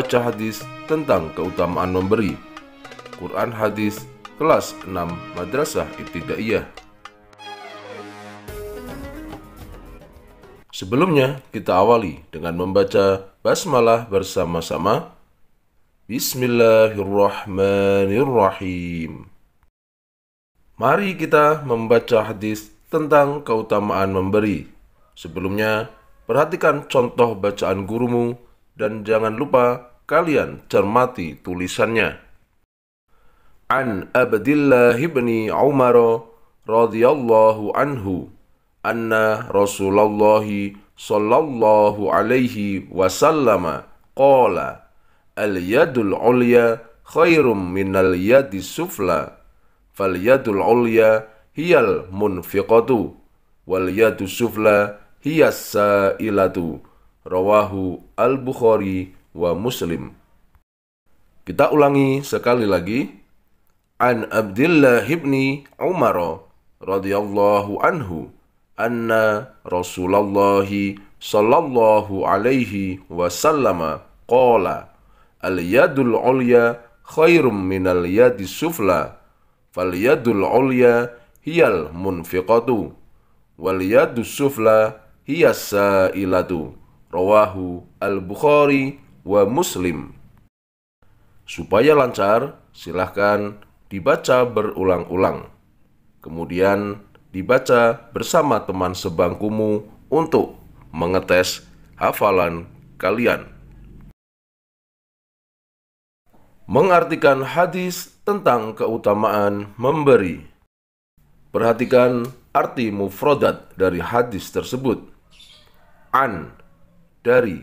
membaca hadis tentang keutamaan memberi. Quran Hadis kelas 6 Madrasah Ibtidaiyah. Sebelumnya kita awali dengan membaca basmalah bersama-sama. Bismillahirrahmanirrahim. Mari kita membaca hadis tentang keutamaan memberi. Sebelumnya, perhatikan contoh bacaan gurumu dan jangan lupa kalian cermati tulisannya. An Abdillah bin Umar radhiyallahu anhu anna Rasulullah sallallahu alaihi wasallam qala al-yadul ulya khairum minal yadis sufla fal yadul ulya hiyal munfiqatu wal yadus sufla hiyas sa'ilatu. Rawahu al-Bukhari wa Muslim. Kita ulangi sekali lagi. An Abdillah bin Umar radhiyallahu anhu anna Rasulullah sallallahu alaihi wasallam qala al-yadul ulya khairum minal yadis sufla fal yadul ulya hiyal munfiqatu wal yadus sufla hiyas sa'ilatu. Rawahu al-Bukhari wa Muslim. Supaya lancar, silahkan dibaca berulang-ulang. Kemudian dibaca bersama teman sebangkumu untuk mengetes hafalan kalian. Mengartikan hadis tentang keutamaan memberi. Perhatikan arti mufradat dari hadis tersebut. An, dari,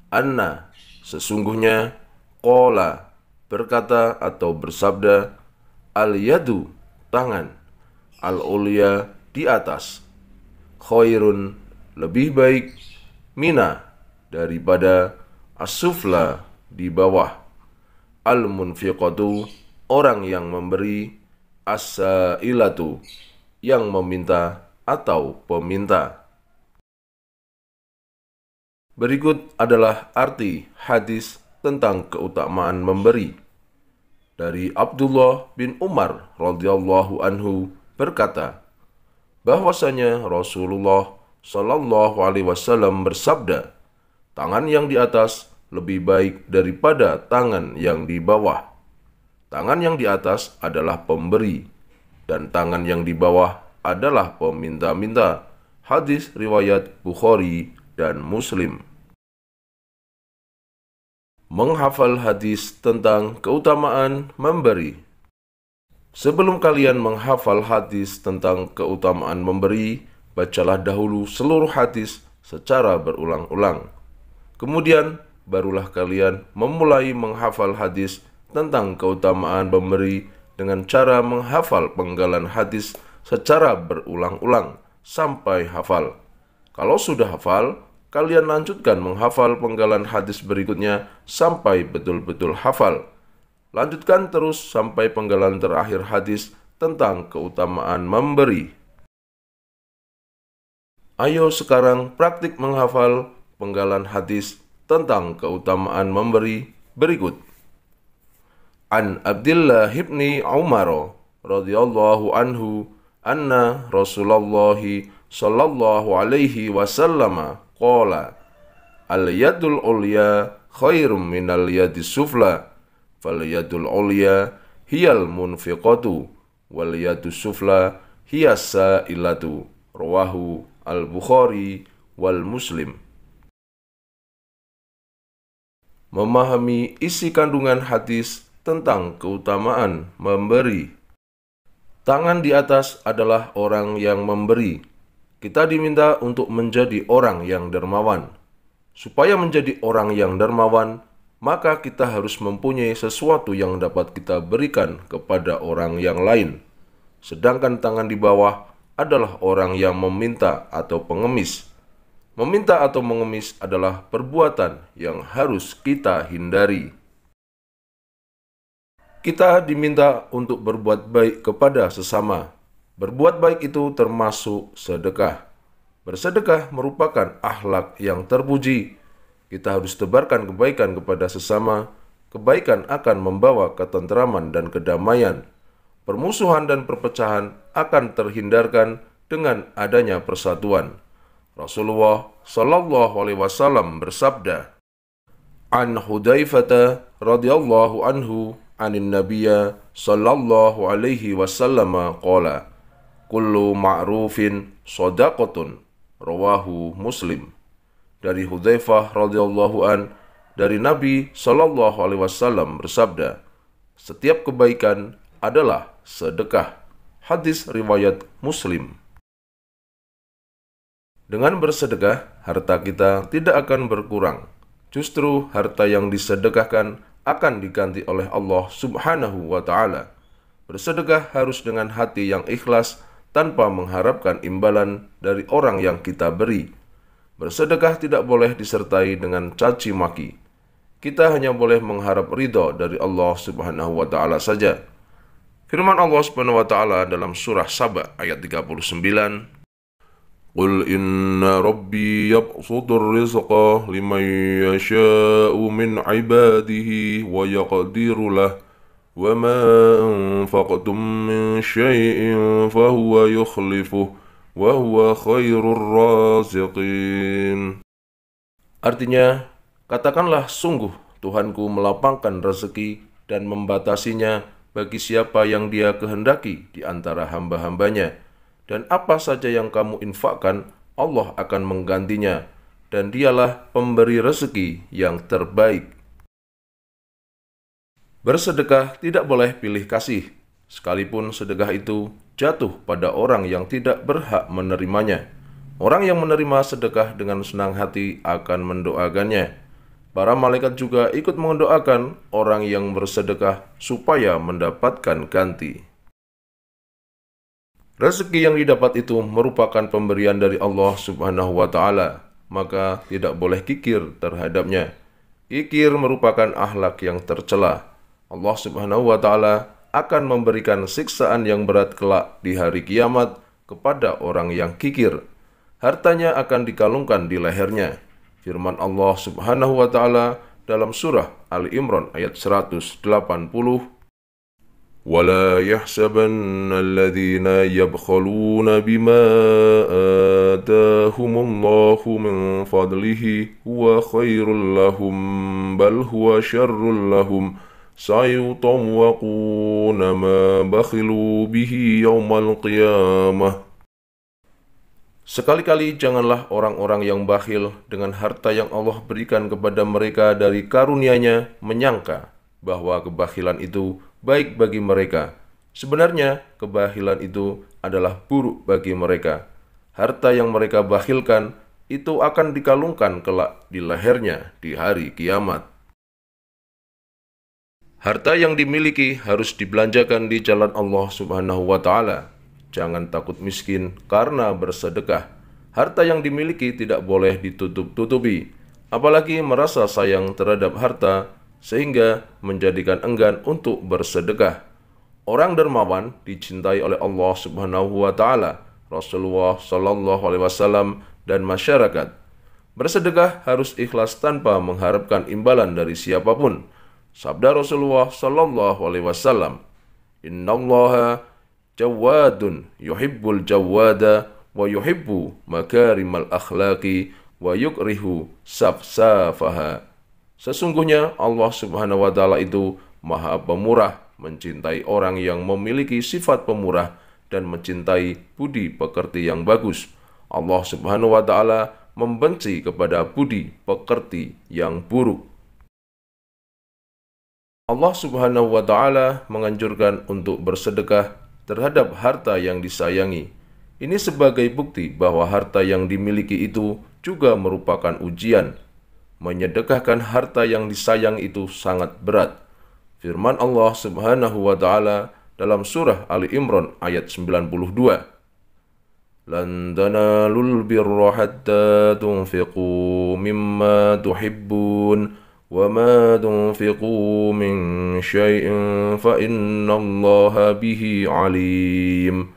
anna, sesungguhnya, qala, berkata atau bersabda, al-yadu, tangan, al-ulya, di atas, khairun, lebih baik, mina, daripada, as-sufla, di bawah, al-munfiqatu, orang yang memberi, as-sa'ilatu, yang meminta atau peminta. Berikut adalah arti hadis tentang keutamaan memberi. Dari Abdullah bin Umar radhiyallahu anhu berkata, bahwasanya Rasulullah sallallahu alaihi wasallam bersabda, tangan yang di atas lebih baik daripada tangan yang di bawah. Tangan yang di atas adalah pemberi, dan tangan yang di bawah adalah peminta-minta. Hadis riwayat Bukhari dan Muslim. Menghafal hadis tentang keutamaan memberi. Sebelum kalian menghafal hadis tentang keutamaan memberi, bacalah dahulu seluruh hadis secara berulang-ulang. Kemudian, barulah kalian memulai menghafal hadis tentang keutamaan memberi dengan cara menghafal penggalan hadis secara berulang-ulang sampai hafal. Kalau sudah hafal, kalian lanjutkan menghafal penggalan hadis berikutnya sampai betul-betul hafal. Lanjutkan terus sampai penggalan terakhir hadis tentang keutamaan memberi. Ayo sekarang praktik menghafal penggalan hadis tentang keutamaan memberi berikut. An Abdillah bin Umar radhiyallahu anhu anna Rasulullah sallallahu alaihi wasallam qala al-yadul ulya khairum minal yadis sufla fal yadul ulya hiyal munfiqatu wal yadus sufla hiyas sa'ilatu. Rawahu al-Bukhari wal Muslim. Memahami isi kandungan hadis tentang keutamaan memberi. Tangan di atas adalah orang yang memberi. Kita diminta untuk menjadi orang yang dermawan. Supaya menjadi orang yang dermawan, maka kita harus mempunyai sesuatu yang dapat kita berikan kepada orang yang lain. Sedangkan tangan di bawah adalah orang yang meminta atau pengemis. Meminta atau mengemis adalah perbuatan yang harus kita hindari. Kita diminta untuk berbuat baik kepada sesama. Berbuat baik itu termasuk sedekah. Bersedekah merupakan akhlak yang terpuji. Kita harus tebarkan kebaikan kepada sesama. Kebaikan akan membawa ketentraman dan kedamaian. Permusuhan dan perpecahan akan terhindarkan dengan adanya persatuan. Rasulullah Shallallahu Alaihi Wasallam bersabda, "An Hudzaifah radhiyallahu anhu, anin Nabiyya Shallallahu Alaihi Wasallam qala, kullu ma'rufin shadaqatun." Rawahu Muslim. Dari Hudzaifah radhiyallahu an, dari Nabi Shallallahu Alaihi Wasallam bersabda, setiap kebaikan adalah sedekah. Hadis riwayat Muslim. Dengan bersedekah, harta kita tidak akan berkurang. Justru harta yang disedekahkan akan diganti oleh Allah Subhanahu wa Ta'ala. Bersedekah harus dengan hati yang ikhlas tanpa mengharapkan imbalan dari orang yang kita beri. Bersedekah tidak boleh disertai dengan caci maki. Kita hanya boleh mengharap ridho dari Allah Subhanahu wa Ta'ala saja. Firman Allah Subhanahu wa Ta'ala dalam surah Saba ayat 39, "Qul inna rabbi yabsutur rizqa liman yasha'u min ibadihi wa yaqdiru lah, wa ma anfaqtum min syai'in fahuwa yukhlifuh, wa huwa khairur raziqin." Artinya, katakanlah sungguh Tuhanku melapangkan rezeki dan membatasinya bagi siapa yang Dia kehendaki di antara hamba-hambanya. Dan apa saja yang kamu infakkan, Allah akan menggantinya, dan Dialah pemberi rezeki yang terbaik. Bersedekah tidak boleh pilih kasih, sekalipun sedekah itu jatuh pada orang yang tidak berhak menerimanya. Orang yang menerima sedekah dengan senang hati akan mendoakannya. Para malaikat juga ikut mendoakan orang yang bersedekah supaya mendapatkan ganti. Rezeki yang didapat itu merupakan pemberian dari Allah Subhanahu wa Ta'ala, maka tidak boleh kikir terhadapnya. Kikir merupakan akhlak yang tercela. Allah Subhanahu wa Ta'ala akan memberikan siksaan yang berat kelak di hari kiamat kepada orang yang kikir. Hartanya akan dikalungkan di lehernya. Firman Allah Subhanahu wa Ta'ala dalam surah Ali Imran ayat 180, "Wala yahsabanna alladhina yabkhaluna bima atahumullahu min fadlihi huwa khairul lahum bal huwa syarrul lahum sayutawwaquna ma bakhilu bihi yawmal qiyamah." Sekali-kali janganlah orang-orang yang bakhil dengan harta yang Allah berikan kepada mereka dari karunia-Nya menyangka bahwa kebakhilan itu baik bagi mereka. Sebenarnya kebakhilan itu adalah buruk bagi mereka. Harta yang mereka bakhilkan itu akan dikalungkan kelak di lehernya di hari kiamat. Harta yang dimiliki harus dibelanjakan di jalan Allah Subhanahu wa Ta'ala. Jangan takut miskin karena bersedekah. Harta yang dimiliki tidak boleh ditutup-tutupi, apalagi merasa sayang terhadap harta sehingga menjadikan enggan untuk bersedekah. Orang dermawan dicintai oleh Allah Subhanahu wa Ta'ala, Rasulullah Shallallahu Alaihi Wasallam, dan masyarakat. Bersedekah harus ikhlas tanpa mengharapkan imbalan dari siapapun. Sabda Rasulullah Shallallahu Alaihi Wasallam, "Innallaha jawadun yuhibbul jawada wa yuhibbu makarimal akhlaqi wa yukrihu safsafaha." Sesungguhnya Allah Subhanahu wa Ta'ala itu Maha Pemurah, mencintai orang yang memiliki sifat pemurah dan mencintai budi pekerti yang bagus. Allah Subhanahu wa Ta'ala membenci kepada budi pekerti yang buruk. Allah Subhanahu wa Ta'ala menganjurkan untuk bersedekah terhadap harta yang disayangi. Ini sebagai bukti bahwa harta yang dimiliki itu juga merupakan ujian. Menyedekahkan harta yang disayang itu sangat berat. Firman Allah Subhanahu wa Ta'ala dalam surah Ali Imran ayat 92, "Lan tanalul birra hatta tunfiqu mimma tuhibbun wa ma tunfiqu min syai'in fa innallaha bihi alim."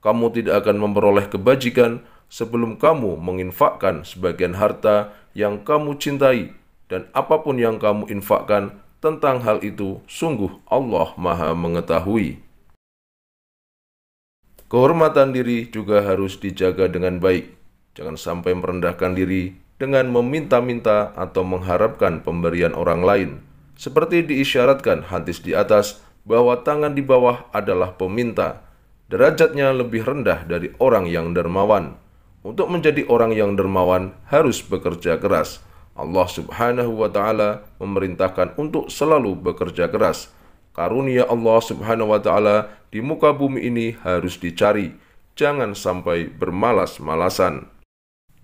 Kamu tidak akan memperoleh kebajikan sebelum kamu menginfakkan sebagian harta yang kamu cintai, dan apapun yang kamu infakkan tentang hal itu, sungguh Allah Maha Mengetahui. Kehormatan diri juga harus dijaga dengan baik. Jangan sampai merendahkan diri dengan meminta-minta atau mengharapkan pemberian orang lain. Seperti diisyaratkan hadis di atas, bahwa tangan di bawah adalah peminta. Derajatnya lebih rendah dari orang yang dermawan. Untuk menjadi orang yang dermawan harus bekerja keras. Allah Subhanahu wa Ta'ala memerintahkan untuk selalu bekerja keras. Karunia Allah Subhanahu wa Ta'ala di muka bumi ini harus dicari. Jangan sampai bermalas-malasan.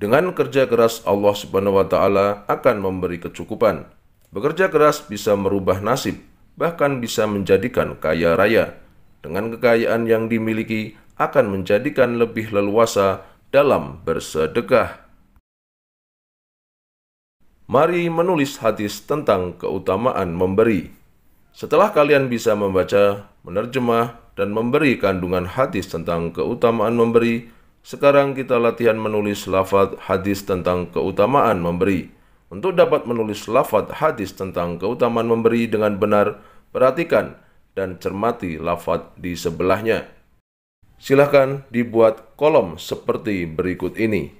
Dengan kerja keras, Allah Subhanahu wa Ta'ala akan memberi kecukupan. Bekerja keras bisa merubah nasib, bahkan bisa menjadikan kaya raya. Dengan kekayaan yang dimiliki akan menjadikan lebih leluasa dalam bersedekah. Mari menulis hadis tentang keutamaan memberi. Setelah kalian bisa membaca, menerjemah, dan memberi kandungan hadis tentang keutamaan memberi, sekarang kita latihan menulis lafaz hadis tentang keutamaan memberi. Untuk dapat menulis lafaz hadis tentang keutamaan memberi dengan benar, perhatikan dan cermati lafaz di sebelahnya. Silahkan dibuat kolom seperti berikut ini.